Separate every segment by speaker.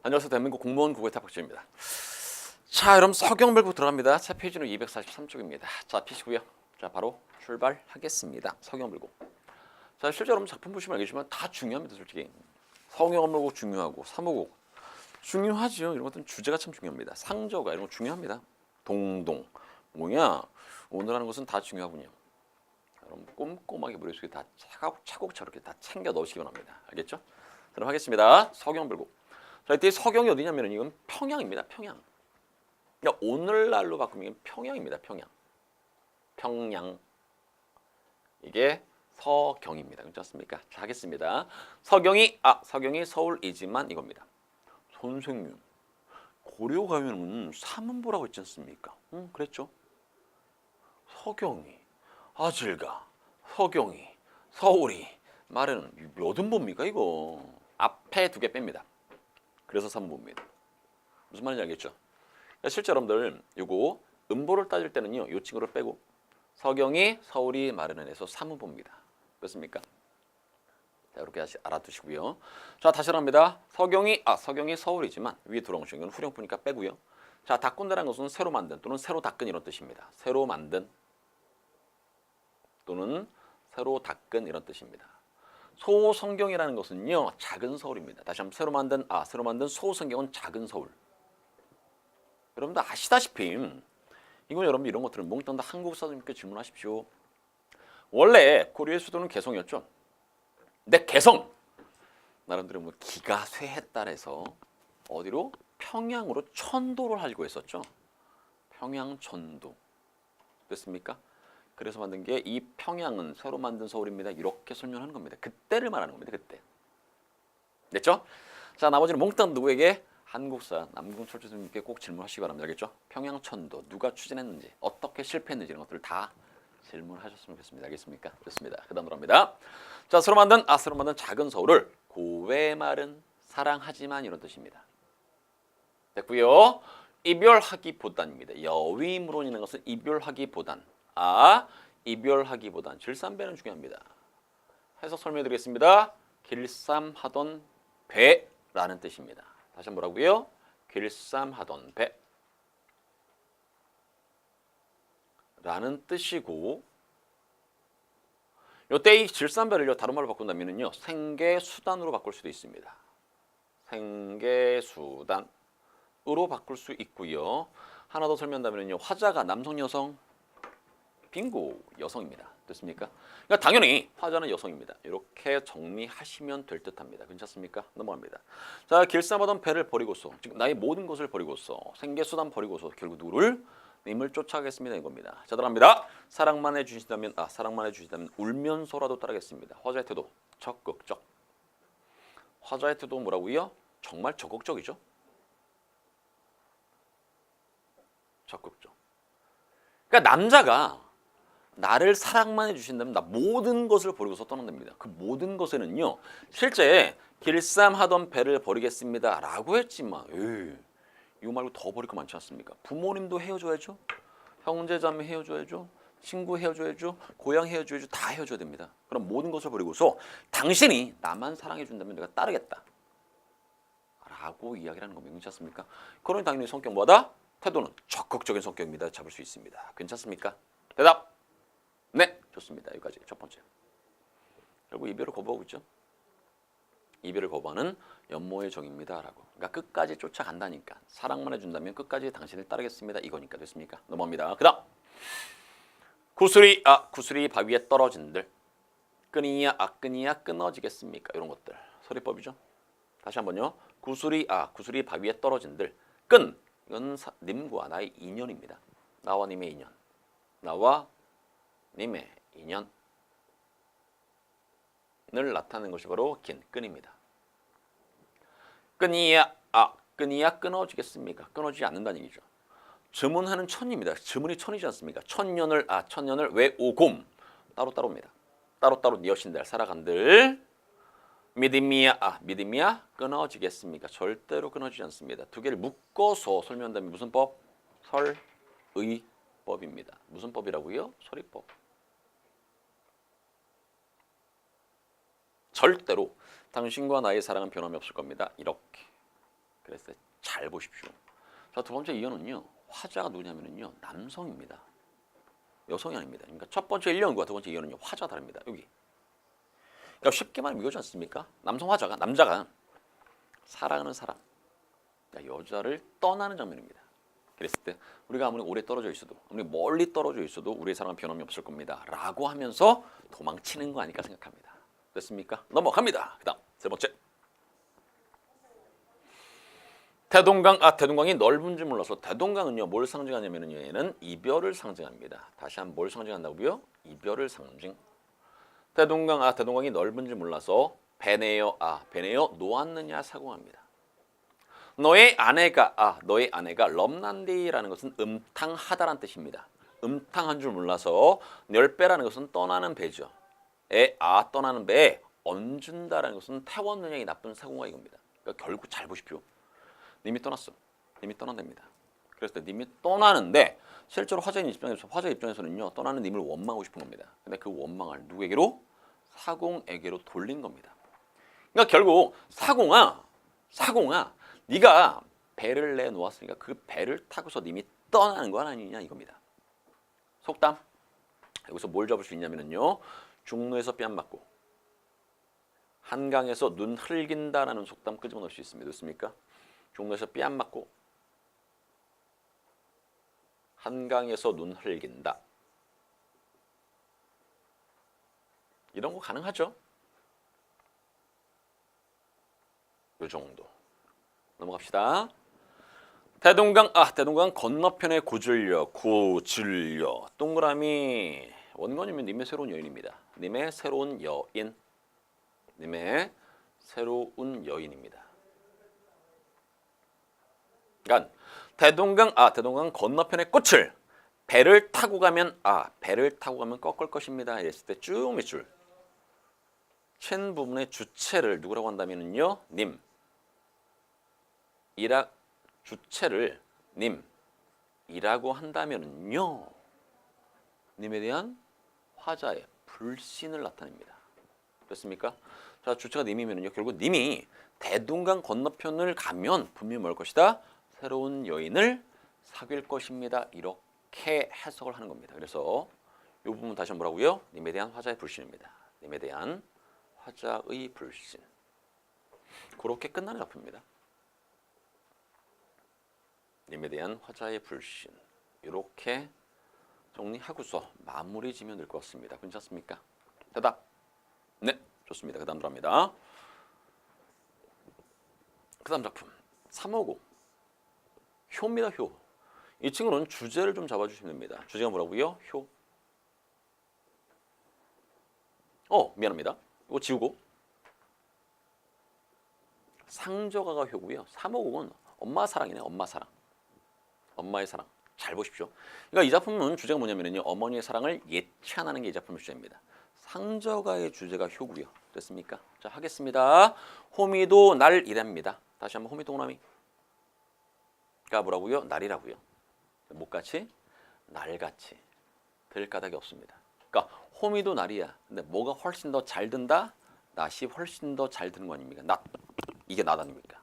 Speaker 1: 안녕하세요. 대한민국 공무원 국어의 탑박지입니다. 자, 여러분 서경별국 들어갑니다. 차 페이지는 243쪽입니다. 자, 피시고요. 자, 바로 출발하겠습니다. 서경별국. 자, 실제 여러분 작품 보시면 알겠지만 다 중요합니다. 솔직히 서경별국 중요하고 사무국 중요하죠. 이런 것들은 주제가 참 중요합니다. 상저가 이런 거 중요합니다. 동동 뭐냐 오늘 하는 것은 다 중요하군요. 여러분 꼼꼼하게 머릿속에 다 차곡차곡 다 챙겨 넣으시기 바랍니다. 알겠죠? 그럼 하겠습니다. 서경별국. 자, 이때 서경이 어디냐면 이건 평양입니다. 평양. 그러니까 오늘날로 바꾸면 평양입니다. 평양. 평양. 이게 서경입니다. 그렇지 않습니까? 자, 하겠습니다. 서경이 서울이지만 이겁니다. 선생님, 고려 가면은 삼은보라고 있지 않습니까? 그랬죠? 서경이, 아질가, 서경이, 서울이 말에는 몇 음보입니까 이거? 앞에 두 개 뺍니다. 그래서 3부입니다. 무슨 말인지 알겠죠? 그러니까 실제 여러분들 요거 음보를 따질 때는요. 요 친구를 빼고 서경이 서울이 마련을 해서 3부입니다. 그렇습니까? 자, 이렇게 다시 알아두시고요. 자, 다시 합니다. 서경이 서울이지만 위에 들어오신 건 후령부니까 빼고요. 자, 닦은다는 것은 새로 만든 또는 새로 닦은 이런 뜻입니다. 새로 만든 또는 새로 닦은 이런 뜻입니다. 소성경이라는 것은요 작은 서울입니다. 다시 한번 새로 만든 소성경은 작은 서울. 여러분들 아시다시피 이건 여러분 이런 것들은 몽땅 다 한국 사람님께 질문하십시오. 원래 고려의 수도는 개성이었죠. 근데 개성 나름대로 뭐 기가 쇠했다 해서 어디로 평양으로 천도를 하려고 했었죠. 평양 천도 됐습니까? 그래서 만든 게 이 평양은 새로 만든 서울입니다. 이렇게 설명하는 겁니다. 그때를 말하는 겁니다. 그때. 됐죠? 자, 나머지는 몽땅 누구에게? 한국사 남궁철주 선생님께 꼭 질문하시기 바랍니다. 알겠죠? 평양천도 누가 추진했는지 어떻게 실패했는지 이런 것들을 다 질문하셨으면 좋겠습니다. 알겠습니까? 좋습니다. 그 다음으로 합니다. 자, 새로 만든 작은 서울을 고외말은 사랑하지만 이런 뜻입니다. 됐고요. 이별하기보단입니다. 여위문으로 있는 것은 이별하기보단. 이별하기보단 질삼배는 중요합니다. 해석 설명드리겠습니다. 길쌈하던 배라는 뜻입니다. 다시 한번 뭐라고요? 길쌈하던 배 라는 뜻이고 요때 이 질삼배를요 다른 말로 바꾼다면요 생계수단으로 바꿀 수도 있습니다. 생계수단으로 바꿀 수 있고요. 하나 더 설명한다면요 화자가 남성 여성 빙고 여성입니다. 됐습니까? 그러니까 당연히 화자는 여성입니다. 이렇게 정리하시면 될 듯합니다. 괜찮습니까? 넘어갑니다. 자, 길쌈하던 배를 버리고서 즉 나의 모든 것을 버리고서 생계수단 버리고서 결국 누구를? 님을 쫓아가겠습니다. 이겁니다. 자, 들어갑니다. 사랑만 해주신다면 울면서라도 따르겠습니다. 화자의 태도 적극적. 화자의 태도 뭐라고요? 정말 적극적이죠. 적극적. 그러니까 남자가 나를 사랑만 해주신다면 나 모든 것을 버리고서 떠난답니다. 그 모든 것에는요 실제 길쌈하던 배를 버리겠습니다 라고 했지만 이거 말고 더 버릴 거 많지 않습니까? 부모님도 헤어져야죠. 형제자매 헤어져야죠. 친구 헤어져야죠. 고향 헤어져야죠. 다 헤어져야 됩니다. 그럼 모든 것을 버리고서 당신이 나만 사랑해준다면 내가 따르겠다 라고 이야기를 하는 겁니다. 괜찮습니까? 그러니 당연히 성격 뭐다? 태도는 적극적인 성격입니다. 잡을 수 있습니다. 괜찮습니까? 대답! 네, 좋습니다. 여기까지 첫 번째. 결국 이별을 거부하고 있죠. 이별을 거부하는 연모의 정입니다. 라고. 그러니까 끝까지 쫓아간다니까. 사랑만 해준다면 끝까지 당신을 따르겠습니다. 이거니까 됐습니까? 넘어갑니다. 그 다음. 구슬이 바위에 떨어진들. 끈이야 끊어지겠습니까? 이런 것들. 서리법이죠. 다시 한번요. 구슬이 바위에 떨어진들. 끈. 이건 님과 나의 인연입니다. 나와 님의 인연. 나와 님의 인연을 나타내는 것이 바로 긴 끈입니다. 끈이야 끊어지겠습니까? 끊어지지 않는다는 얘기죠. 점은하는 천입니다. 점은이 천이지 않습니까? 천년을 왜 오곰 따로따로입니다. 따로따로 네 여신들 살아간들 믿음이야 끊어지겠습니까? 절대로 끊어지지 않습니다. 두 개를 묶어서 설명한다면 무슨 법? 설의법입니다. 무슨 법이라고요? 설의법. 절대로 당신과 나의 사랑은 변함이 없을 겁니다. 이렇게. 그래서 잘 보십시오. 자, 두 번째 이연은요. 화자가 누구냐면요. 남성입니다. 여성이 아닙니다. 그러니까 첫 번째 1년과 두 번째 이연은요. 화자가 다릅니다. 여기. 그러니까 쉽게 말하면 이거지 않습니까? 남성 화자가 남자가 사랑하는 사람, 그러니까 여자를 떠나는 장면입니다. 그랬을 때 우리가 아무리 오래 떨어져 있어도 아무리 멀리 떨어져 있어도 우리의 사랑은 변함이 없을 겁니다. 라고 하면서 도망치는 거 아닐까 생각합니다. 됐습니까? 넘어갑니다. 그 다음 세 번째. 대동강이 넓은지 몰라서 대동강은요 뭘 상징하냐면요 얘는 이별을 상징합니다. 다시 한번 뭘 상징한다고요? 이별을 상징. 대동강이 넓은지 몰라서 베네어 놓았느냐 사공합니다. 너의 아내가 럼난데이라는 것은 음탕하다라는 뜻입니다. 음탕한 줄 몰라서 멸배라는 것은 떠나는 배죠. 떠나는 배에 얹은다라는 것은 태웠느냐 이 나쁜 사공가 이겁니다. 그러니까 결국 잘 보십시오. 님이 떠났어. 님이 떠난답니다. 그래서 님이 떠나는데 실제로 화자 입장에서는요 떠나는 님을 원망하고 싶은 겁니다. 근데 그 원망을 누구에게로? 사공에게로 돌린 겁니다. 그러니까 결국 사공아 네가 배를 내놓았으니까 그 배를 타고서 님이 떠나는 건 아니냐 이겁니다. 속담. 여기서 뭘 잡을 수 있냐면요. 중로에서 뺨 맞고 한강에서 눈 흘긴다라는 속담 끄집어 넣을 수 있습니다. 됐습니까? 중로에서 뺨 맞고 한강에서 눈 흘긴다. 이런 거 가능하죠? 요 정도. 넘어갑시다. 대동강 건너편에 고질려 동그라미 원건이면 님의 새로운 여인입니다. 님의 새로운 여인입니다. 그러니까 대동강 건너편의 꽃을 배를 타고 가면 꺾을 것입니다. 이랬을 때 쭉 밑줄 챈 부분의 주체를 누구라고 한다면요 님. 주체를 님이라고 한다면요 님에 대한 화자의 불신을 나타냅니다. 됐습니까? 자, 주체가 님이면요 결국 님이 대동강 건너편을 가면 분명히 뭘 것이다? 새로운 여인을 사귈 것입니다. 이렇게 해석을 하는 겁니다. 그래서 이 부분 다시 한번 뭐라고요? 님에 대한 화자의 불신입니다. 님에 대한 화자의 불신. 그렇게 끝나는 작품입니다. 님에 대한 화자의 불신. 이렇게 정리하고서 마무리 지면 될 것 같습니다. 괜찮습니까? 대답. 네, 좋습니다. 그 다음 들어갑니다. 그 다음 작품 350 효입니다. 효. 이 친구는 주제를 좀 잡아주시면 됩니다. 주제가 뭐라고요? 효. 미안합니다. 이거 지우고 상저가가 효고요. 350은 엄마 사랑이네. 엄마 사랑. 엄마의 사랑. 잘 보십시오. 그러니까 이 작품은 주제가 뭐냐면요. 어머니의 사랑을 예찬하는 게 이 작품의 주제입니다. 상저가의 주제가 효고요. 됐습니까? 자, 하겠습니다. 호미도 날이랍니다. 다시 한번 호미도 호남이가 뭐라고요? 날이라고요. 못같이 날같이 될 까닭이 없습니다. 그러니까 호미도 날이야. 근데 뭐가 훨씬 더 잘 든다? 낫이 훨씬 더 잘 드는 거 아닙니까? 낫. 이게 낫 아닙니까?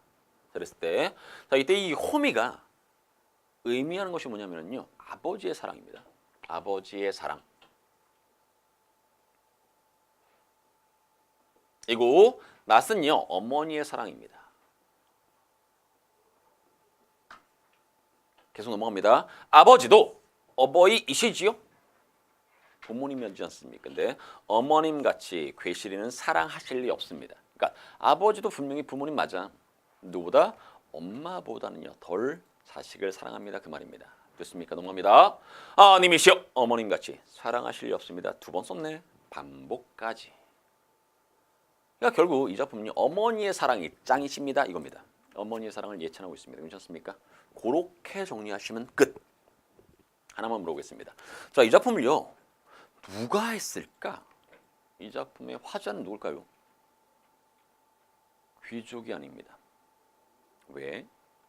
Speaker 1: 그랬을 때, 자, 이때 이 호미가 의미하는 것이 뭐냐면요. 아버지의 사랑입니다. 아버지의 사랑. 이고 낫은요. 어머니의 사랑입니다. 계속 넘어갑니다. 아버지도 어버이이시지요? 부모님이지 않습니까? 근데 어머님같이 괴실이는 사랑하실 리 없습니다. 그러니까 아버지도 분명히 부모님 맞아. 누구보다? 엄마보다는요. 덜 자식을 사랑합니다. 그 말입니다. 됐습니까? 넘어갑니다. 아님이시여 어머님같이 사랑하실 리 없습니다. 두 번 썼네. 반복까지. 그러니까 결국 이 작품은요. 어머니의 사랑이 짱이십니다. 이겁니다. 어머니의 사랑을 예찬하고 있습니다. 괜찮습니까? 그렇게 정리하시면 끝. 하나만 물어보겠습니다. 자, 이 작품을요. 누가 했을까? 이 작품의 화자는 누굴까요? 귀족이 아닙니다. 왜?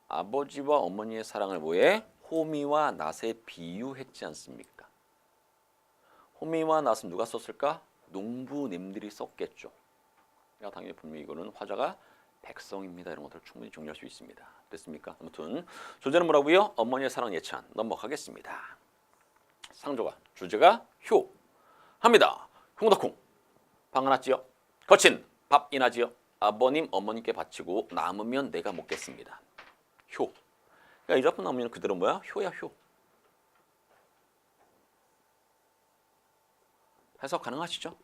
Speaker 1: 아버지와 어머니의 사랑을 뭐해? 호미와 낫에 비유했지 않습니까? 호미와 낫은 누가 썼을까? 농부님들이 썼겠죠. 그러니까 당연히 분명히 이거는 화자가 백성입니다. 이런 것들을 충분히 정리할 수 있습니다. 됐습니까? 아무튼 주제는 뭐라고요? 어머니의 사랑 예찬. 넘어가겠습니다. 상조가 주제가 효 합니다. 홍덕콩 방 하나지요. 거친 밥이나지요. 아버님 어머니께 바치고 남으면 내가 먹겠습니다. 효. 그러니까 이 작품 나오면 그대로 뭐야? 효야 효. 해석 가능하시죠?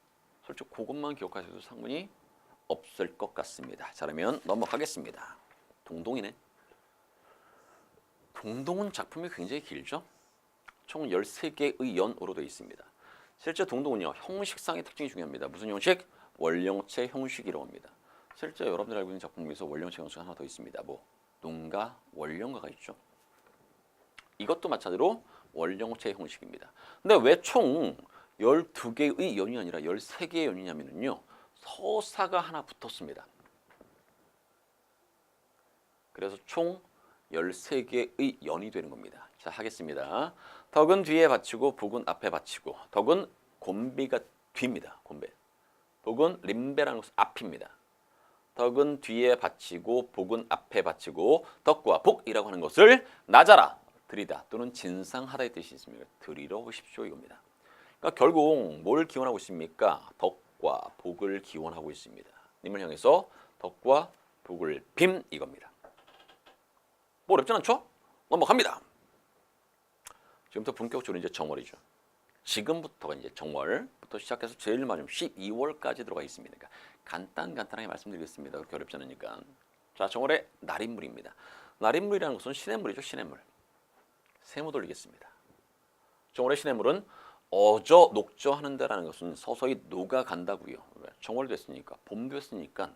Speaker 1: 솔직히 그것만 기억하셔도 상관이 없을 것 같습니다. 자, 그러면 넘어가겠습니다. 동동이네. 동동은 작품이 굉장히 길죠? 총 13개의 연으로 되어 있습니다. 실제 동동은요, 형식상의 특징이 중요합니다. 무슨 형식? 원령체 형식이라고 합니다. 실제 여러분들 알고 있는 작품 중에서 원령체 형식 하나 더 있습니다. 뭐 농가, 원령가가 있죠. 이것도 마찬가지로 원령체 형식입니다. 근데 왜 총 12개의 연이 아니라 13개의 연이냐면요. 서사가 하나 붙었습니다. 그래서 총 13개의 연이 되는 겁니다. 자, 하겠습니다. 덕은 뒤에 받치고 복은 앞에 받치고 덕은 곤비가 뒤입니다. 곤배. 복은 림배라는 것은 앞입니다. 덕은 뒤에 받치고 복은 앞에 받치고 덕과 복이라고 하는 것을 낮아라, 들이다 또는 진상하다의 뜻이 있습니다. 들이러 오십시오 이겁니다. 그러니까 결국 뭘 기원하고 있습니까? 덕과 복을 기원하고 있습니다. 님을 향해서 덕과 복을 빔 이겁니다. 뭐 어렵진 않죠? 넘어갑니다. 지금부터 본격적으로 이제 정월이죠. 지금부터가 이제 정월부터 시작해서 제일 마지막 12월까지 들어가 있습니다. 그러니까 간단하게 말씀드리겠습니다. 그렇게 어렵지 않으니까. 자, 정월의 날인물입니다. 날인물이라는 것은 시냇물이죠. 시냇물. 세모 돌리겠습니다. 정월의 시냇물은 어저 녹저 하는 데라는 것은 서서히 녹아간다고요. 정월이 됐으니까, 봄 됐으니까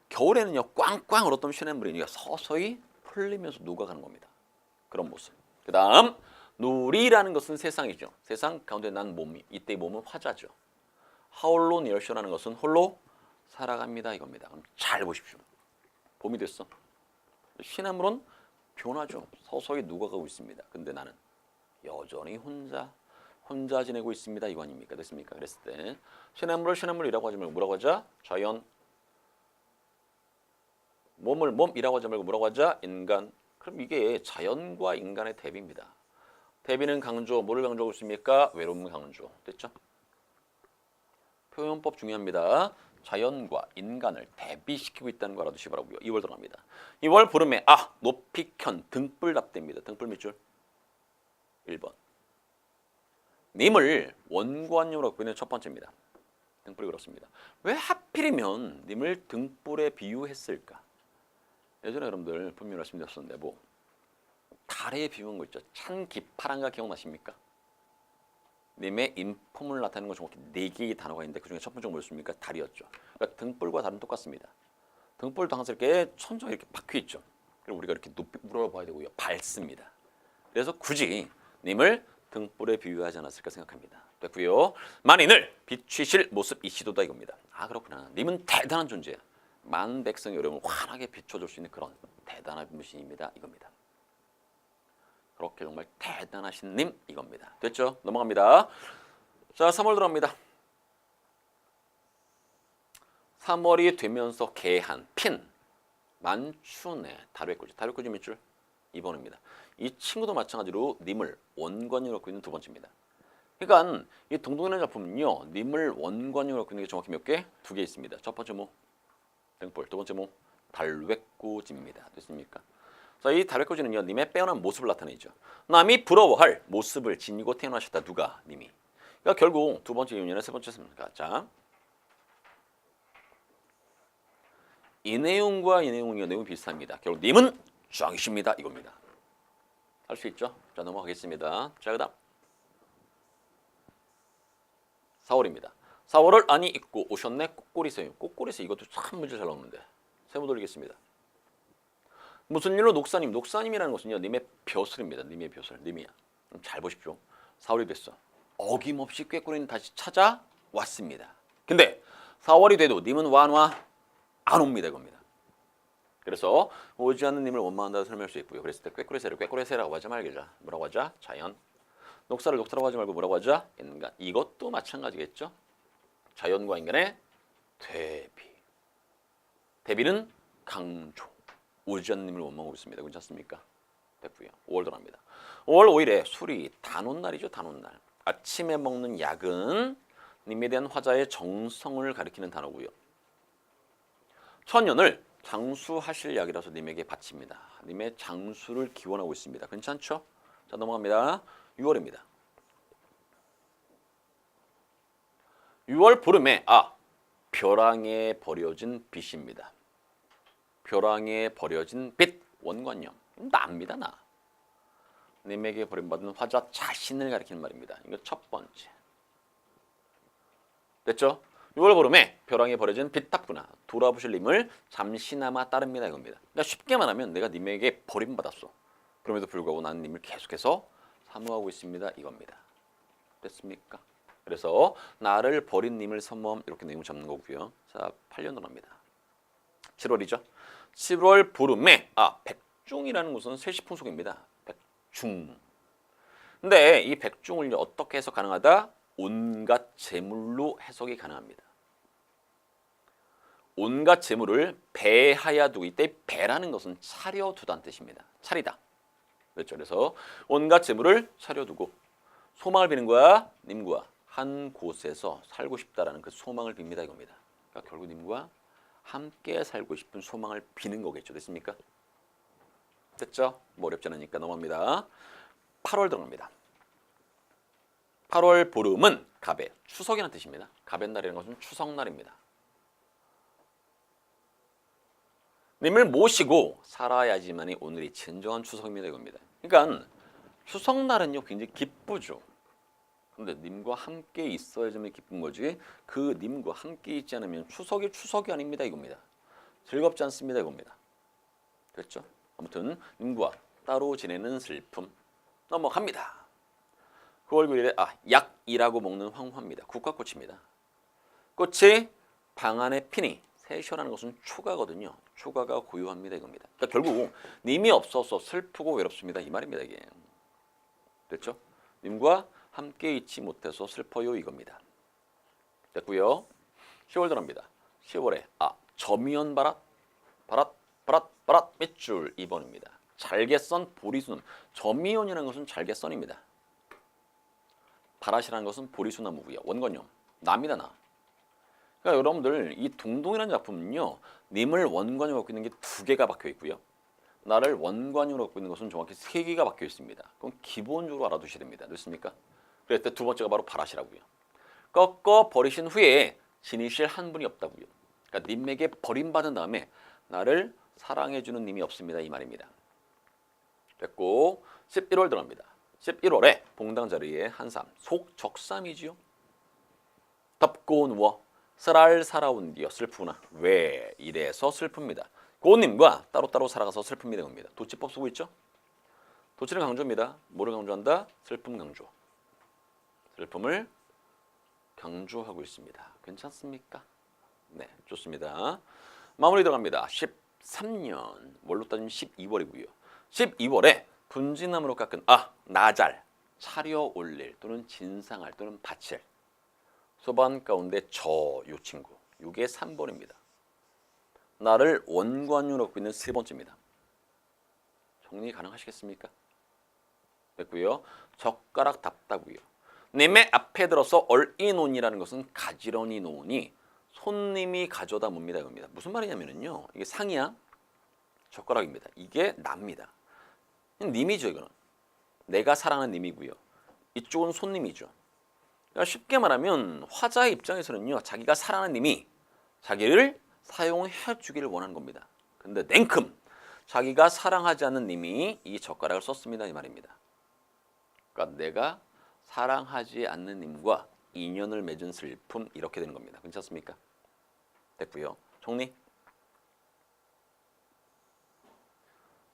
Speaker 1: 겨울에는요 꽝꽝 얼었던 시냇물이니까 서서히 풀리면서 녹아가는 겁니다. 그런 모습. 그 다음 누리라는 것은 세상이죠. 세상 가운데 난 몸이, 이때 몸은 화자죠. 하울로 니얼쇼라는 것은 홀로 살아갑니다 이겁니다. 그럼 잘 보십시오. 봄이 됐어. 시냇물은 변하죠. 서서히 녹아가고 있습니다. 근데 나는 여전히 혼자 지내고 있습니다. 이거 아닙니까? 됐습니까? 그랬을 때 시냇물을 시냇물이라고 하지 말고 뭐라고 하자? 자연. 몸을 몸이라고 하지 말고 뭐라고 하자? 인간. 그럼 이게 자연과 인간의 대비입니다. 대비는 강조, 뭐를 강조하고 있습니까? 외로움 강조. 됐죠? 표현법 중요합니다. 자연과 인간을 대비시키고 있다는 거 알아두시기 바라고요. 2월 들어갑니다. 2월 보름에 높이 켠 등불 답대입니다. 등불 몇 줄? 1번. 님을 원관용으로 보이는 첫 번째입니다. 등불이 그렇습니다. 왜 하필이면 님을 등불에 비유했을까? 예전에 여러분들 분명히 말씀드렸었는데 뭐 달에 비유한 거 있죠. 찬 기파란가 기억나십니까? 님의 인품을 나타내는 건 정확히 4개의 단어가 있는데 그중에 첫 번째가 뭐였습니까? 달이었죠. 그러니까 등불과 달은 똑같습니다. 등불도 항상 이렇게 천정에 이렇게 박혀 있죠. 그리고 우리가 이렇게 높이 물어봐야 되고요. 밝습니다. 그래서 굳이 님을 등불에 비유하지 않았을까 생각합니다. 됐고요. 만인을 비추실 모습 이시도다 이겁니다. 그렇구나. 님은 대단한 존재야. 만 백성의 어려움을 환하게 비춰줄 수 있는 그런 대단한 분이십니다. 이겁니다. 그렇게 정말 대단하신 님 이겁니다. 됐죠? 넘어갑니다. 자, 3월 들어갑니다. 3월이 되면서 개한, 핀, 만춘의 다래꼬지. 다래꼬지 몇 줄? 2번입니다. 이 친구도 마찬가지로 님을 원관으로 갖고 있는 두 번째입니다. 그러니까 이 동동이라는 작품은요. 님을 원관으로 갖고 있는 게 정확히 몇 개? 2개 있습니다. 첫 번째 뭐? 등불. 두 번째 뭐? 달래꼬지입니다. 됐습니까? 자, 이 달래꼬지는요. 님의 빼어난 모습을 나타내죠. 남이 부러워할 모습을 지니고 태어나셨다. 누가? 님이. 그러니까 결국 두 번째 이유는 세 번째 습니까? 자, 이 내용과 이 내용은요. 내용이 비슷합니다. 결국 님은 짱이십니다. 이겁니다. 할 수 있죠? 자, 넘어가겠습니다. 자, 그 다음 4월입니다. 4월을 안이 입고 오셨네. 꽃꼬리새. 꽃꼬리새 이것도 참 문제 잘 나오는데 세모 돌리겠습니다. 무슨 일로 녹사님? 녹사님이라는 것은요. 님의 벼슬입니다. 님의 벼슬. 님이야. 잘 보십시오. 4월이 됐어. 어김없이 꾀꼬리는 다시 찾아왔습니다. 근데 4월이 돼도 님은 완화 안 옵니다. 이겁니다. 그래서 오지 않는 님을 원망한다고 설명할 수 있고요. 그랬을 때 꾀꼬리새를 꾀꼬리새라고 하지 말자. 뭐라고 하자? 자연. 녹사를 녹사라고 하지 말고 뭐라고 하자? 인간. 이것도 마찬가지겠죠. 자연과 인간의 대비. 대비는 강조. 오지연님을 원망하고 있습니다. 괜찮습니까? 됐고요. 5월 들어갑니다. 5월 5일에 술이 단오날이죠. 단오날. 아침에 먹는 약은 님에 대한 화자의 정성을 가리키는 단어고요. 천년을 장수하실 약이라서 님에게 바칩니다. 님의 장수를 기원하고 있습니다. 괜찮죠? 자, 넘어갑니다. 6월입니다. 6월 보름에 벼랑에 버려진 빛입니다. 벼랑에 버려진 빛, 원관념. 나입니다, 나. 님에게 버림받은 화자 자신을 가리키는 말입니다. 이거 첫 번째. 됐죠? 6월 보름에 벼랑에 버려진 빛답구나. 돌아보실 님을 잠시나마 따릅니다, 이겁니다. 그러니까 쉽게 말하면 내가 님에게 버림받았어. 그럼에도 불구하고 나는 님을 계속해서 사모하고 있습니다, 이겁니다. 됐습니까? 그래서 나를 버린 님을 선모함, 이렇게 내용을 잡는 거고요. 자, 8년 들어갑니다. 7월이죠. 7월 보름에 백중이라는 것은 세시풍속입니다. 백중. 근데 이 백중을 어떻게 해석 가능하다? 온갖 재물로 해석이 가능합니다. 온갖 재물을 배하여 두고, 이때 배라는 것은 차려두다는 뜻입니다. 차리다. 그렇죠. 그래서 온갖 재물을 차려두고 소망을 비는 거야. 님과 한 곳에서 살고 싶다라는 그 소망을 빕니다, 이겁니다. 그러니까 결국 님과 함께 살고 싶은 소망을 비는 거겠죠. 됐습니까? 됐죠? 뭐 어렵지 않으니까 넘어갑니다. 8월 들어갑니다. 8월 보름은 갑의 추석이라는 뜻입니다. 갑의 날이라는 것은 추석날입니다. 님을 모시고 살아야지만이 오늘이 진정한 추석입니다, 이겁니다. 그러니까 추석날은요 굉장히 기쁘죠. 근데 님과 함께 있어야지만 기쁜 거지, 그 님과 함께 있지 않으면 추석이 아닙니다, 이겁니다. 즐겁지 않습니다, 이겁니다. 됐죠? 아무튼 님과 따로 지내는 슬픔. 넘어갑니다. 9월 9일에 약이라고 먹는 황화입니다. 국화꽃입니다. 꽃이 방 안에 피니, 세셔라는 것은 초가거든요. 초가가 고요합니다, 이겁니다. 그러니까 결국 님이 없어서 슬프고 외롭습니다, 이 말입니다, 이게. 됐죠? 님과 함께 있지 못해서 슬퍼요, 이겁니다. 됐고요. 10월 들어갑니다. 10월에 점이연 바랏 밑줄 2번입니다. 잘게썬 보리수나무. 점이연이라는 것은 잘게썬입니다. 바랏이라는 것은 보리수나무고요. 원건용. 나입니다, 나. 그러니까 여러분들 이 동동이라는 작품은요, 님을 원관으로 갖고 있는 게 2개가 박혀 있고요. 나를 원관으로 갖고 있는 것은 정확히 3개가 박혀 있습니다. 그럼 기본적으로 알아두셔야 됩니다. 됐습니까? 그랬을 때 두 번째가 바로 바랏이라고요. 꺾어 버리신 후에 지니실 한 분이 없다고요. 그러니까 님에게 버림받은 다음에 나를 사랑해주는 님이 없습니다, 이 말입니다. 됐고 11월 들어갑니다. 11월에 봉당 자리에 한삼, 속적삼이지요. 덥고 누워 쌀알 살아온 뒤여 슬프구나. 왜 이래서 슬픕니다. 고님과 따로따로 살아가서 슬픕니다, 겁니다. 도치법 쓰고 있죠? 도치를 강조합니다. 뭐를 강조한다? 슬픔 강조. 슬픔을 강조하고 있습니다. 괜찮습니까? 네, 좋습니다. 마무리 들어갑니다. 13년, 뭘로 따지면 12월이고요. 12월에 분지나무로 깎은 나잘, 차려 올릴 또는 진상할 또는 바칠. 소반 가운데 요 친구. 이게 3번입니다. 나를 원관유로 갖고 있는 3번째입니다. 정리 가능하시겠습니까? 됐고요. 젓가락 답다고요. 님의 앞에 들어서 얼이논이라는 것은 가지런히 놓으니 손님이 가져다 뭅니다, 이겁니다. 무슨 말이냐면요, 이게 상이야, 젓가락입니다. 이게 납니다. 님이죠, 이거는. 내가 사랑하는 님이고요. 이쪽은 손님이죠. 그러니까 쉽게 말하면 화자의 입장에서는요, 자기가 사랑하는 님이 자기를 사용해 주기를 원하는 겁니다. 근데 냉큼 자기가 사랑하지 않는 님이 이 젓가락을 썼습니다, 이 말입니다. 그러니까 내가 사랑하지 않는 님과 인연을 맺은 슬픔, 이렇게 되는 겁니다. 괜찮습니까? 됐고요. 정리.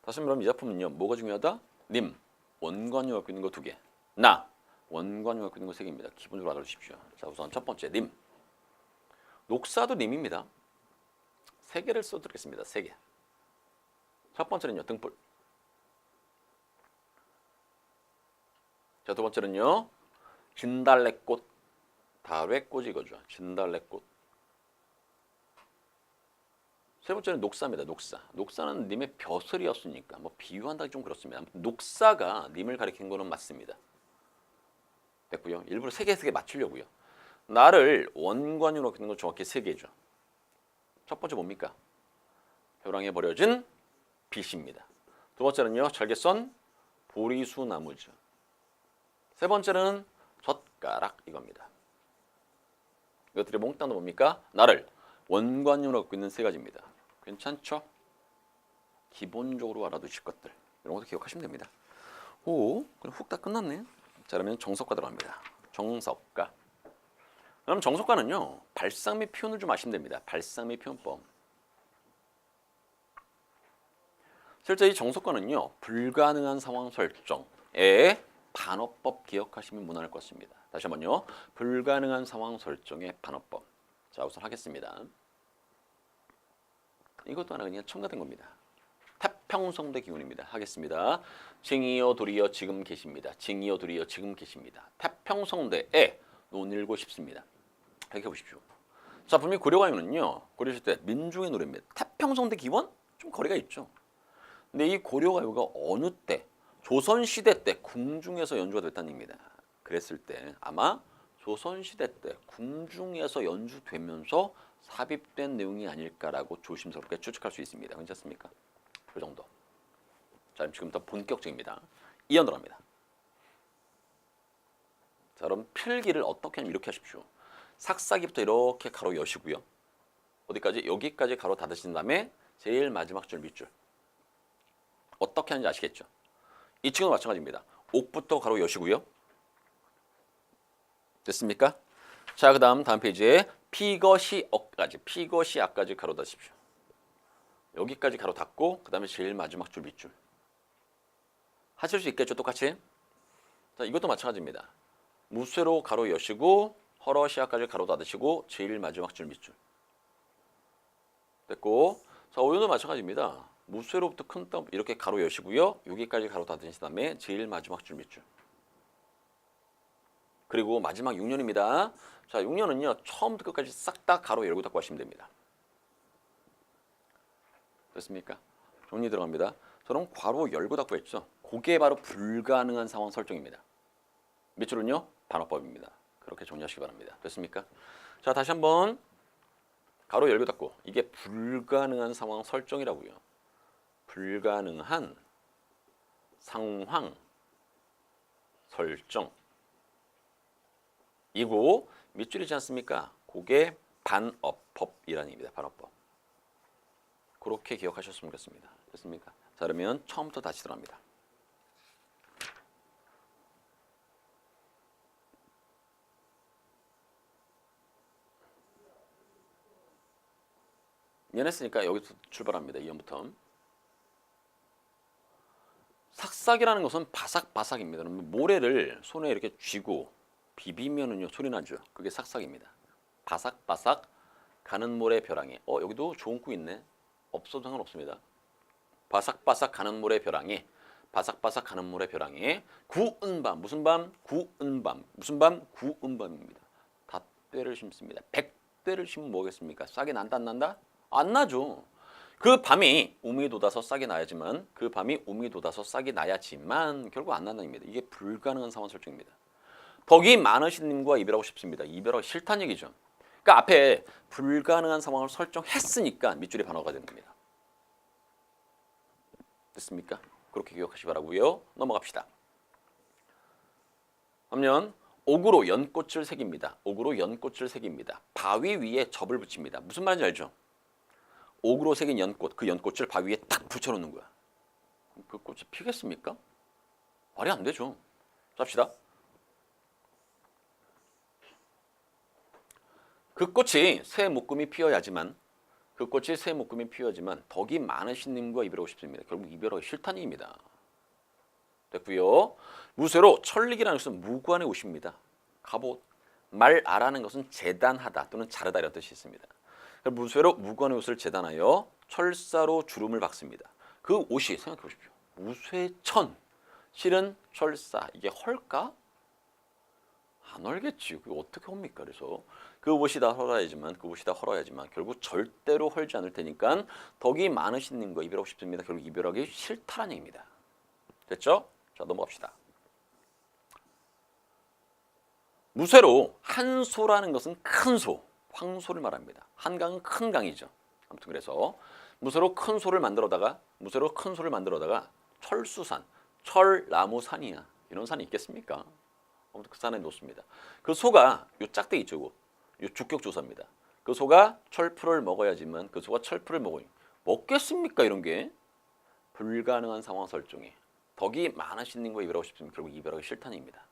Speaker 1: 다시 말하면 이 작품은요, 뭐가 중요하다? 님, 원관유 갖고 있는 거 2개. 나, 원관유 갖고 있는 거 3개입니다. 기본적으로 알아주십시오. 자, 우선 첫 번째 님. 녹사도 님입니다. 3개를 써드리겠습니다. 3개. 첫 번째는요, 등불. 자, 두 번째는요, 진달래꽃. 달래꽃 이거죠. 진달래꽃. 세 번째는 녹사입니다. 녹사. 녹사는 님의 벼슬이었으니까 뭐 비유한다기 좀 그렇습니다. 녹사가 님을 가리킨 거는 맞습니다. 됐고요. 일부러 세 개 맞추려고요. 나를 원관유로 그리는 건 정확히 세 개죠. 첫 번째 뭡니까? 벼랑에 버려진 빛입니다. 두 번째는요. 절개선 보리수 나무죠. 세 번째는 젓가락 이겁니다. 이것들의 몽땅도 뭡니까? 나를 원관유로 갖고 있는 세 가지입니다. 괜찮죠? 기본적으로 알아두실 것들 이런 것도 기억하시면 됩니다. 오, 그럼 훅 다 끝났네. 자, 그러면 정석가 들어갑니다. 정석가. 그럼 정석가는요. 발상 및 표현을 좀 아시면 됩니다. 발상 및 표현법. 실제 이 정석가는요. 불가능한 상황 설정의 반어법 기억하시면 무난할 것 같습니다. 다시 한번요. 불가능한 상황 설정의 반어법. 자, 우선 하겠습니다. 이것도 하나 그냥 첨가된 겁니다. 태평성대 기운입니다. 하겠습니다. 징이여 도리여 지금 계십니다. 징이여 도리여 지금 계십니다. 태평성대에 논일고 싶습니다. 이렇게 보십시오. 자, 분명히 고려가요는요. 고려시대 때 민중의 노래입니다. 태평성대 기원? 좀 거리가 있죠. 근데 이 고려가요가 어느 때? 조선시대 때 궁중에서 연주가 됐다는 얘기입니다. 그랬을 때 아마 조선시대 때 궁중에서 연주되면서 삽입된 내용이 아닐까라고 조심스럽게 추측할 수 있습니다. 괜찮습니까? 그 정도. 자, 지금부터 본격적입니다. 이어 들어갑니다. 자, 그럼 필기를 어떻게 하냐면 이렇게 하십시오. 삭삭이부터 이렇게 가로 여시고요. 어디까지? 여기까지 가로 닫으신 다음에 제일 마지막 줄 밑줄. 어떻게 하는지 아시겠죠? 이 친구도 마찬가지입니다. 옥부터 가로 여시고요. 됐습니까? 자, 그 다음 페이지에 피거시어까지, 피거시아까지 가로 닫으십시오. 여기까지 가로 닫고 그 다음에 제일 마지막 줄 밑줄. 하실 수 있겠죠? 똑같이? 자, 이것도 마찬가지입니다. 무쇠로 가로 여시고 허러시아까지 가로 닫으시고 제일 마지막 줄 밑줄. 됐고, 자, 오연도 마찬가지입니다. 무쇠로부터 큰 땀 이렇게 가로 여시고요. 여기까지 가로 닫으신 다음에 제일 마지막 줄 밑줄. 그리고 마지막 6년입니다. 자, 6년은요. 처음부터 끝까지 싹 다 가로 열고 닫고 하시면 됩니다. 됐습니까? 정리 들어갑니다. 저는 괄호 열고 닫고 했죠. 그게 바로 불가능한 상황 설정입니다. 밑줄은요. 반어법입니다. 그렇게 정리하시기 바랍니다. 됐습니까? 자, 다시 한번 가로 열고 닫고 이게 불가능한 상황 설정이라고요. 불가능한 상황 설정. 이고 밑줄이지 않습니까? 그게 반어법이라는 얘기입니다. 반어법. 그렇게 기억하셨으면 좋겠습니다. 됐습니까? 자, 그러면 처음부터 다시 들어갑니다. 이해했으니까 여기서 출발합니다. 이연부터. 삭삭이라는 것은 바삭바삭입니다. 모래를 손에 이렇게 쥐고 비비면은요 소리 나죠. 그게 삭삭입니다. 바삭바삭 가는 모래 벼랑에. 여기도 좋은 구 있네. 없어도 상관없습니다. 바삭바삭 가는 모래 벼랑에. 바삭바삭 가는 모래 벼랑에. 구은 밤. 무슨 밤? 구은 밤. 무슨 밤? 구은 밤입니다. 닷대를 심습니다. 100대를 심으면 뭐겠습니까? 싹이 난다 안 난다? 안 나죠. 그 밤이 우미 돋아서 싹이 나야지만 결국 안 난다는 얘기입니다. 이게 불가능한 상황 설정입니다. 덕이 많으신 님과 이별하고 싶습니다. 이별하기 싫다는 얘기죠. 그러니까 앞에 불가능한 상황을 설정했으니까 밑줄이 반어가 되는 겁니다. 됐습니까? 그렇게 기억하시기 바라고요. 넘어갑시다. 그러면 옥으로 연꽃을 새깁니다. 옥으로 연꽃을 새깁니다. 바위 위에 접을 붙입니다. 무슨 말인지 알죠? 옥으로 새긴 연꽃, 그 연꽃을 바위 위에 딱 붙여놓는 거야. 그 꽃이 피겠습니까? 말이 안 되죠. 짭시다. 그 꽃이 새 묶음이 피어야지만 덕이 많으신 님과 이별하고 싶습니다. 결국 이별하기 싫다는 얘기입니다. 됐고요. 무쇠로 천릭이라는 것은 무관의 옷입니다. 갑옷, 말아라는 것은 재단하다 또는 자르다 이런 뜻이 있습니다. 무쇠로 무관의 옷을 재단하여 철사로 주름을 박습니다. 그 옷이 생각해 보십시오. 무쇠천, 실은 철사. 이게 헐까? 안 헐겠지. 그게 어떻게 헐니까? 그래서 그곳이 다 헐어야지만 결국 절대로 헐지 않을 테니까 덕이 많으신 님과 이별하고 싶습니다. 결국 이별하기 싫다는 얘기입니다. 됐죠? 자, 넘어갑시다. 무쇠로 한소라는 것은 큰 소, 황소를 말합니다. 한강은 큰 강이죠. 아무튼 그래서 무쇠로 큰 소를 만들어다가 철수산, 철나무산이야. 이런 산이 있겠습니까? 아무튼 그 산에 놓습니다. 그 소가 요 짝대기 있죠. 요 주격조사입니다. 그 소가 철풀을 먹어야지만 그 소가 철풀을 먹겠습니까? 이런 게 불가능한 상황 설정에 덕이 많으신 님과 이별하고 싶으면 결국 이별하기 싫다는 얘기입니다.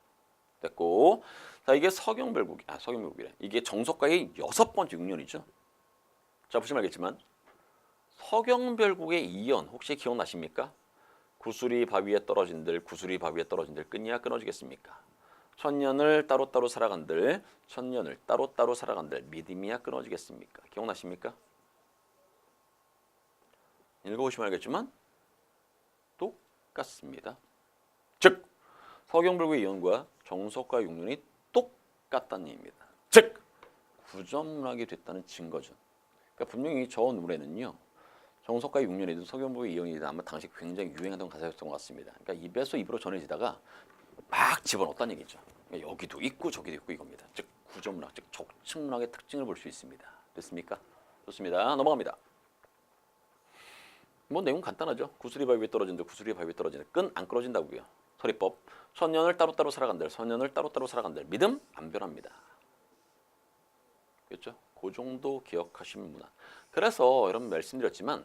Speaker 1: 됐고, 자 이게 서경별국이래. 이게 정석가의 6번째 6년이죠. 자 보시면 알겠지만 서경별국의 2연 혹시 기억나십니까? 구슬이 바위에 떨어진들 끊이야 끊어지겠습니까? 천년을 따로따로 살아간들 믿음이야 끊어지겠습니까? 기억나십니까? 읽어보시면 알겠지만 똑같습니다. 즉 서경별국의 이연과 정석가 6년이 똑같다는 얘기입니다. 즉 구전문학이 됐다는 증거죠. 그러니까 분명히 저 노래는요. 정석가 6년이든 서경별국의 이연이든 아마 당시 굉장히 유행하던 가사였던 것 같습니다. 그러니까 입에서 입으로 전해지다가 막 집어넣었다는 얘기죠. 그러니까 여기도 있고 저기도 있고 이겁니다. 즉 구전문학, 즉 적층문학의 특징을 볼 수 있습니다. 됐습니까? 좋습니다. 넘어갑니다. 뭐 내용 간단하죠. 구슬이 바위에 떨어진다. 끈 안 끊어진다고요. 서리법. 천년을 따로따로 살아간들. 믿음 안 변합니다. 그렇죠? 그 정도 기억하시면 문화. 그래서 여러분 말씀드렸지만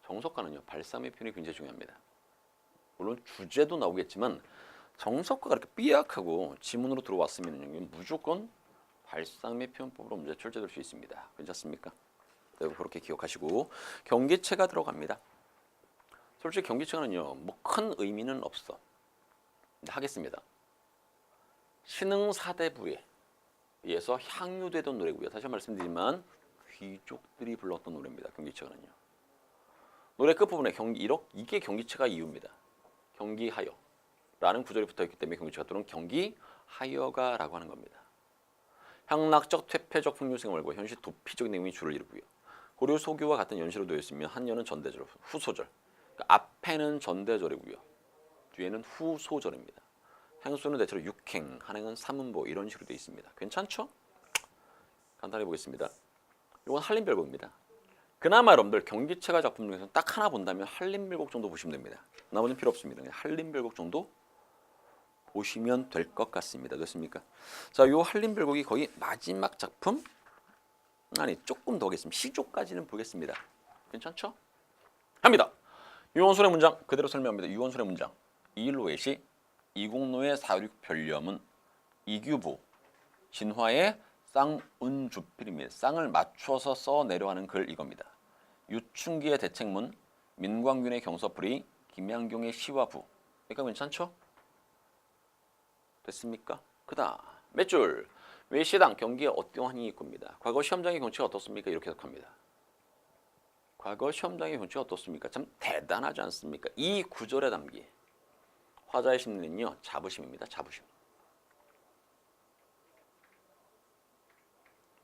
Speaker 1: 정석가는요. 발상의 표현이 굉장히 중요합니다. 물론 주제도 나오겠지만 정석가가 이렇게 삐약하고 지문으로 들어왔으면 무조건 발상의 표현법으로 문제 출제될 수 있습니다. 괜찮습니까? 그렇게 기억하시고 경기체가 들어갑니다. 솔직히 경기체가는요. 뭐 큰 의미는 없어. 하겠습니다. 신흥사대부에 의해서 향유되던 노래고요. 다시 말씀드리지만 귀족들이 불렀던 노래입니다. 경기체가는요. 노래 끝부분에 이게 경기체가 이유입니다. 경기하여라는 구절이 붙어있기 때문에 경기체가 또는 경기하여가라고 하는 겁니다. 향락적, 퇴폐적 풍류생을 걸고 현실 도피적인 내용이 주를 이루고요. 고려 소교와 같은 연시로 되어 있으며 한 년은 전대절, 후소절. 그러니까 앞에는 전대절이고요. 뒤에는 후소절입니다. 행수는 대체로 육행, 한행은 삼음보 이런 식으로 되어 있습니다. 괜찮죠? 간단히 보겠습니다. 이건 한림별곡입니다. 그나마 여러분들 경기체가 작품 중에서 딱 하나 본다면 한림별곡 정도 보시면 됩니다. 나머지는 필요 없습니다. 그냥 한림별곡 정도 보시면 될 것 같습니다. 됐습니까? 자, 요 한림별곡이 거의 마지막 작품? 아니, 조금 더 하겠습니다. 시조까지는 보겠습니다. 괜찮죠? 합니다. 유원순의 문장 그대로 설명합니다. 유원순의 문장. 이일로엣이 이공로의 사육 별념은 이규보 진화의 쌍운주필입니다. 쌍을 맞춰서 써 내려가는 글 이겁니다. 유충기의 대책문, 민광균의 경서풀이, 김양경의 시와부. 그러니까 괜찮죠? 됐습니까? 그다음 몇 줄? 외시당 경기에 어떠하니 있고입니다. 과거 시험장의 경치가 어떻습니까? 이렇게 해석합니다. 과거 시험장의 경치가 어떻습니까? 참 대단하지 않습니까? 이 구절에 담긴 화자의 심리는요. 자부심입니다. 자부심.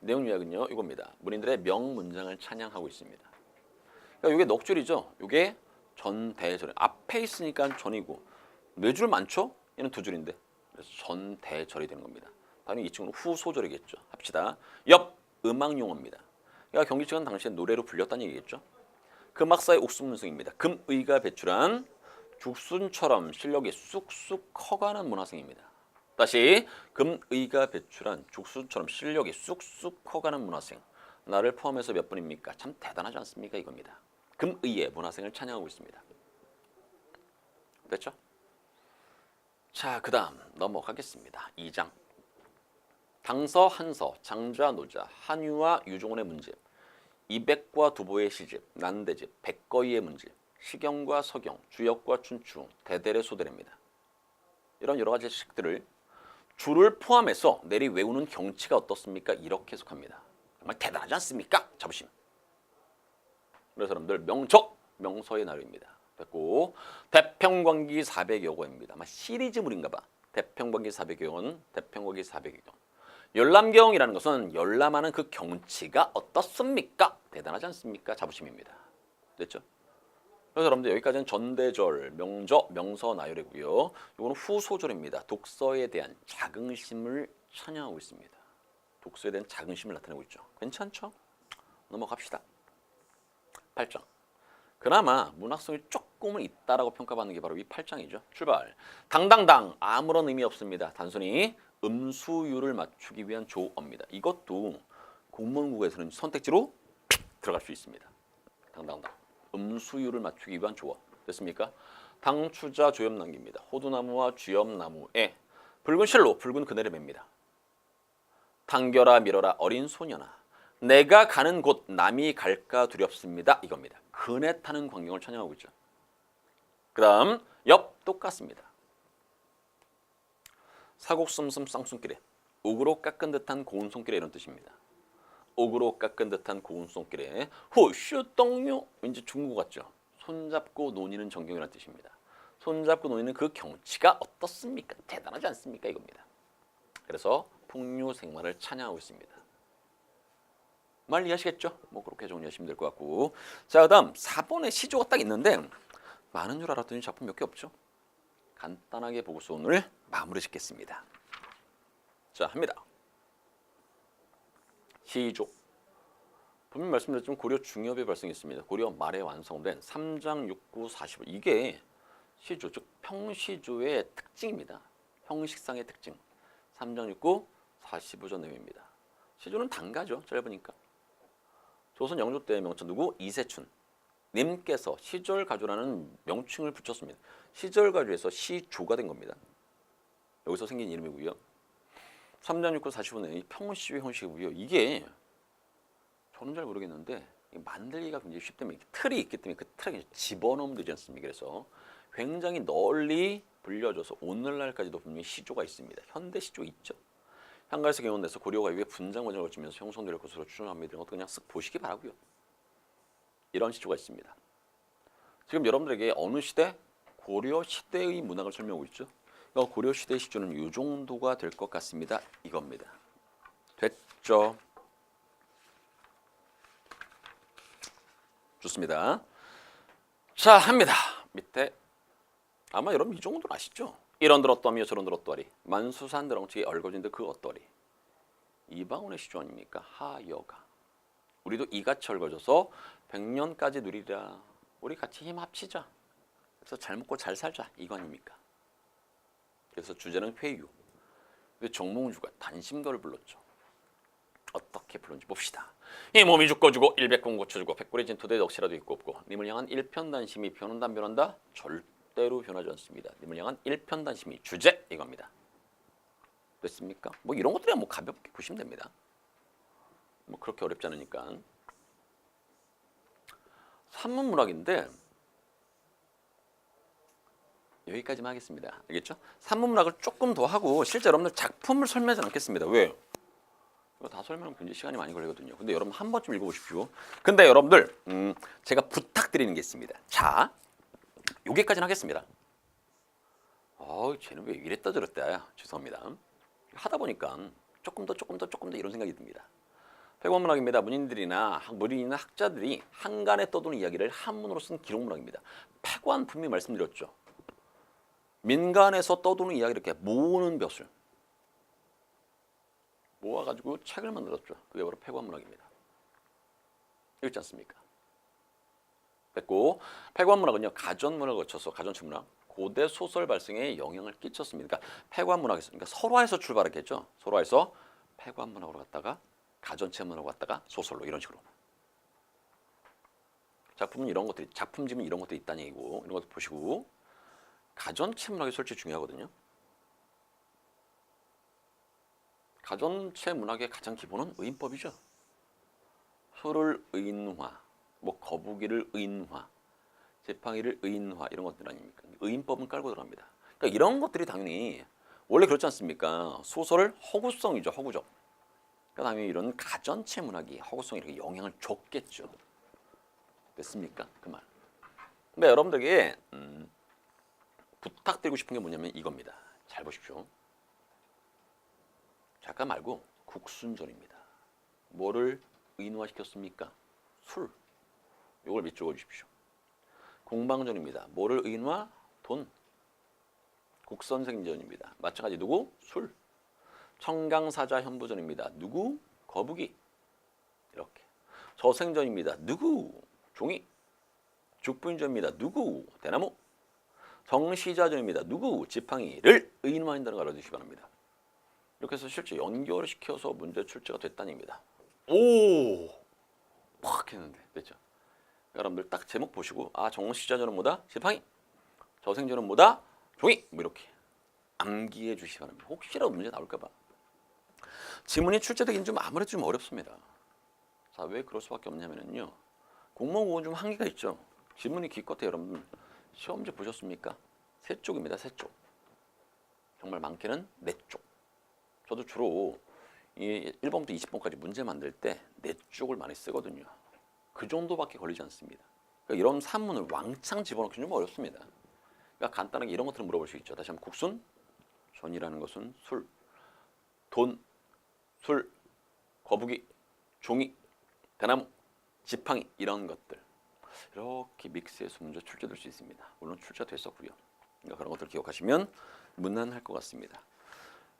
Speaker 1: 내용 요약은요. 이겁니다. 문인들의 명문장을 찬양하고 있습니다. 그러니까 이게 넉줄이죠. 이게 전대절. 앞에 있으니까 전이고 네 줄 많죠? 얘는 두 줄인데. 그래서 전대절이 되는 겁니다. 당연히 이 친구는 후소절이겠죠. 합시다. 옆 음악 용어입니다. 그러니까 경기체는 당시에 노래로 불렸다는 얘기겠죠. 금학사의 옥순문승입니다. 금의가 배출한 죽순처럼 실력이 쑥쑥 커가는 문화생입니다. 다시 금의가 배출한 죽순처럼 실력이 쑥쑥 커가는 문화생. 나를 포함해서 몇 분입니까? 참 대단하지 않습니까? 이겁니다. 금의의 문화생을 찬양하고 있습니다. 됐죠? 자, 그 다음 넘어가겠습니다. 2장. 당서, 한서, 장자, 노자, 한유와 유종원의 문집, 이백과 두보의 시집, 난대집, 백거이의 문집, 시경과 서경, 주역과 춘추, 대대의 소대입니다. 이런 여러 가지 식들을 주를 포함해서 내리 외우는 경치가 어떻습니까? 이렇게 해석합니다. 정말 대단하지 않습니까? 자부심. 그래서 여러분들 명서의 나루입니다. 됐고 대평광기 400여 권입니다. 아마 시리즈물인가 봐. 대평광기 400여 권, 대평광기 400여 권. 열람경이라는 것은 열람하는 그 경치가 어떻습니까? 대단하지 않습니까? 자부심입니다. 됐죠? 그래서 여러분들 여기까지는 전대절, 명저, 명서, 나열이고요. 이거는 후소절입니다. 독서에 대한 자긍심을 찬양하고 있습니다. 독서에 대한 자긍심을 나타내고 있죠. 괜찮죠? 넘어갑시다. 8장. 그나마 문학성이 조금은 있다라고 평가받는 게 바로 이 8장이죠. 출발. 당당당 아무런 의미 없습니다. 단순히 음수율을 맞추기 위한 조어입니다. 이것도 공문국에서는 선택지로 들어갈 수 있습니다. 당당당 음수율을 맞추기 위한 조어. 됐습니까? 당추자 조엽 남깁니다. 호두나무와 쥐엽나무에 붉은 실로 붉은 그네를 맵니다. 당겨라 밀어라 어린 소년아 내가 가는 곳 남이 갈까 두렵습니다. 이겁니다. 그네 타는 광경을 찬양하고 있죠. 그 다음 옆 똑같습니다. 사곡숨숨 쌍숨길에 옥으로 깎은 듯한 고운 손길에 이런 뜻입니다. 옥으로 깎은 듯한 고운 손길에 호슈떡요 왠지 중국 같죠. 손잡고 논의는 정경이라는 뜻입니다. 손잡고 논의는 그 경치가 어떻습니까? 대단하지 않습니까? 이겁니다. 그래서 풍류 생활을 찬양하고 있습니다. 말 이해하시겠죠? 뭐 그렇게 정리하시면 될 것 같고. 자, 그다음 4번에 시조가 딱 있는데 많은 줄 알았더니 작품 몇 개 없죠? 간단하게 보고서 오늘 마무리 짓겠습니다. 자, 합니다. 시조. 분명 말씀드렸지만 고려 중엽의 발성이 있습니다. 고려 말에 완성된 3장 6구 45 이게 시조, 즉 평시조의 특징입니다. 형식상의 특징. 3장 6구 45조 내용입니다. 시조는 단가죠. 짧으니까. 조선 영조 때 명천 누구? 이세춘 님께서 시절가조라는 명칭을 붙였습니다. 시절가조에서 시조가 된 겁니다. 여기서 생긴 이름이고요. 3장 6구 45는 평시조 형식이고요. 이게 저는 잘 모르겠는데 만들기가 굉장히 쉽기 때문에 틀이 있기 때문에 그 틀에 집어넣으면 되지 않습니까? 그래서 굉장히 널리 불려져서 오늘날까지도 분명히 시조가 있습니다. 현대 시조 있죠. 한가에서 개원돼서 고려가 이후에 분장 과정을 거치면서 형성될 것으로 추정합니다. 이런 것도 그냥 쓱 보시기 바라고요. 이런 시조가 있습니다. 지금 여러분들에게 어느 시대? 고려 시대의 문학을 설명하고 있죠. 고려 시대 시조는 이 정도가 될 것 같습니다. 이겁니다. 됐죠? 좋습니다. 자, 합니다. 밑에 아마 여러분 이 정도는 아시죠? 이런 들었더미요 저런 들었더리 만수산 드렁치기 얼거진데 그 어떠리 이방원의 시조 아닙니까? 하여가 우리도 이같이 얼거져서 100년까지 누리라. 우리 같이 힘 합치자. 그래서 잘 먹고 잘 살자. 이거 아닙니까? 그래서 주제는 회유. 정몽주가 단심가를 불렀죠. 어떻게 불렀는지 봅시다. 이 몸이 죽고 일백공 고쳐주고 백골이 진토대 넋이라도 있고 없고 님을 향한 일편단심이 변한다 안 변한다? 절대로 변하지 않습니다. 님을 향한 일편단심이 주제 이겁니다. 됐습니까? 뭐 이런 것들이 뭐 가볍게 보시면 됩니다. 뭐 그렇게 어렵지 않으니까. 산문문학인데 여기까지만 하겠습니다. 알겠죠? 산문문학을 조금 더 하고 실제 여러분들 작품을 설명하지 않겠습니다. 왜요? 이거 다 설명하면 굉장히 시간이 많이 걸리거든요. 근데 여러분 한 번쯤 읽어보십시오. 근데 여러분들 제가 부탁드리는 게 있습니다. 자, 여기까지는 하겠습니다. 쟤는 왜 이랬다 저랬다. 죄송합니다. 하다 보니까 조금 더 이런 생각이 듭니다. 백원문학입니다. 문인들이나 학자들이 한간에 떠도는 이야기를 한문으로 쓴 기록문학입니다. 폐관 분명히 말씀드렸죠. 민간에서 떠도는 이야기를 이렇게 모으는 벼슬 모아가지고 책을 만들었죠. 그게 바로 폐관문학입니다. 읽지 않습니까? 됐고 폐관문학은요 가전문학을 거쳐서 가전체문학 고대 소설 발생에 영향을 끼쳤습니다. 그러니까 폐관문학에서 그러니까 설화에서 출발했겠죠. 설화에서 폐관문학으로 갔다가 가전체문학으로 갔다가 소설로 이런 식으로 작품은 이런 것들이 작품집은 이런 것들이 있다는 얘기고 이런 것도 보시고 가전체문학이 솔직히 중요하거든요. 가전체문학의 가장 기본은 의인법이죠. 소를 의인화, 뭐 거북이를 의인화, 지팡이를 의인화 이런 것들 아닙니까? 의인법은 깔고 들어갑니다. 그러니까 이런 것들이 당연히 원래 그렇지 않습니까? 소설을 허구성이죠, 허구적. 그러니까 당연히 이런 가전체문학이 허구성에 이렇게 영향을 줬겠죠. 됐습니까? 그 말. 근데 여러분들에게 부탁드리고 싶은 게 뭐냐면 이겁니다. 잘 보십시오. 작가 말고 국순전입니다. 뭐를 의인화시켰습니까? 술. 이걸 밑 적어 주십시오. 공방전입니다. 뭐를 의인화? 돈. 국선생전입니다. 마찬가지 누구? 술. 청강사자 현부전입니다. 누구? 거북이. 이렇게. 저생전입니다. 누구? 종이. 죽부인전입니다. 누구? 대나무. 정시자전입니다. 누구? 지팡이를 의인화한다는 걸 알아두시기 바랍니다. 이렇게 해서 실제 연결시켜서 문제 출제가 됐다는 얘기입니다. 오! 팍 했는데 됐죠? 여러분들 딱 제목 보시고 아 정시자전은 뭐다? 지팡이. 저생전은 뭐다? 종이. 뭐 이렇게 암기해 주시기 바랍니다. 혹시라도 문제 나올까 봐. 지문이 출제되긴 좀 아무래도 좀 어렵습니다. 자, 왜 그럴 수밖에 없냐면요. 공무원 좀 한계가 있죠. 지문이 기껏해 여러분 시험지 보셨습니까? 3쪽입니다. 3쪽. 정말 많게는 4쪽. 저도 주로 이 1번부터 20번까지 문제 만들 때 4쪽을 많이 쓰거든요. 그 정도밖에 걸리지 않습니다. 그러니까 이런 산문을 왕창 집어넣기 좀 어렵습니다. 그러니까 간단하게 이런 것들을 물어볼 수 있죠. 다시 한번 국순, 전이라는 것은 술, 돈, 술, 거북이, 종이, 대나무, 지팡이 이런 것들 이렇게 믹스해서 문제 출제될 수 있습니다. 물론 출제됐었고요. 그러니까 그런 것들 기억하시면 무난할 것 같습니다.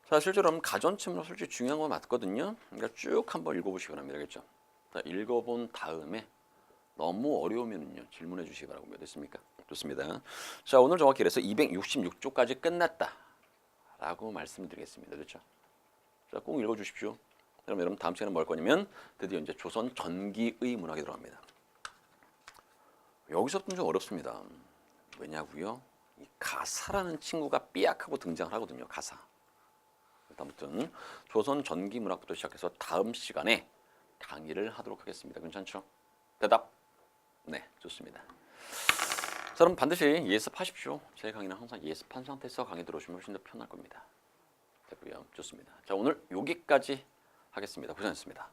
Speaker 1: 자, 실제로 가전침으로 솔직히 중요한 건 맞거든요. 그러니까 쭉 한번 읽어보시기 바랍니다. 알겠죠? 자, 읽어본 다음에 너무 어려우면요 질문해 주시기 바라고요. 됐습니까? 좋습니다. 자, 오늘 정확히 그래서 266쪽까지 끝났다라고 말씀드리겠습니다. 됐죠? 자, 꼭 읽어주십시오. 그럼 여러분 다음 시간에 뭐 할 거냐면 드디어 이제 조선 전기의 문학에 들어갑니다. 여기서부터 좀 어렵습니다. 왜냐고요? 이 가사라는 친구가 삐약하고 등장을 하거든요. 가사. 아무튼 조선 전기 문학부터 시작해서 다음 시간에 강의를 하도록 하겠습니다. 괜찮죠? 대답? 네, 좋습니다. 자, 그럼 반드시 예습하십시오. 제 강의는 항상 예습한 상태에서 강의 들어오시면 훨씬 더 편할 겁니다. 됐고요. 좋습니다. 자, 오늘 여기까지 하겠습니다. 고생하셨습니다.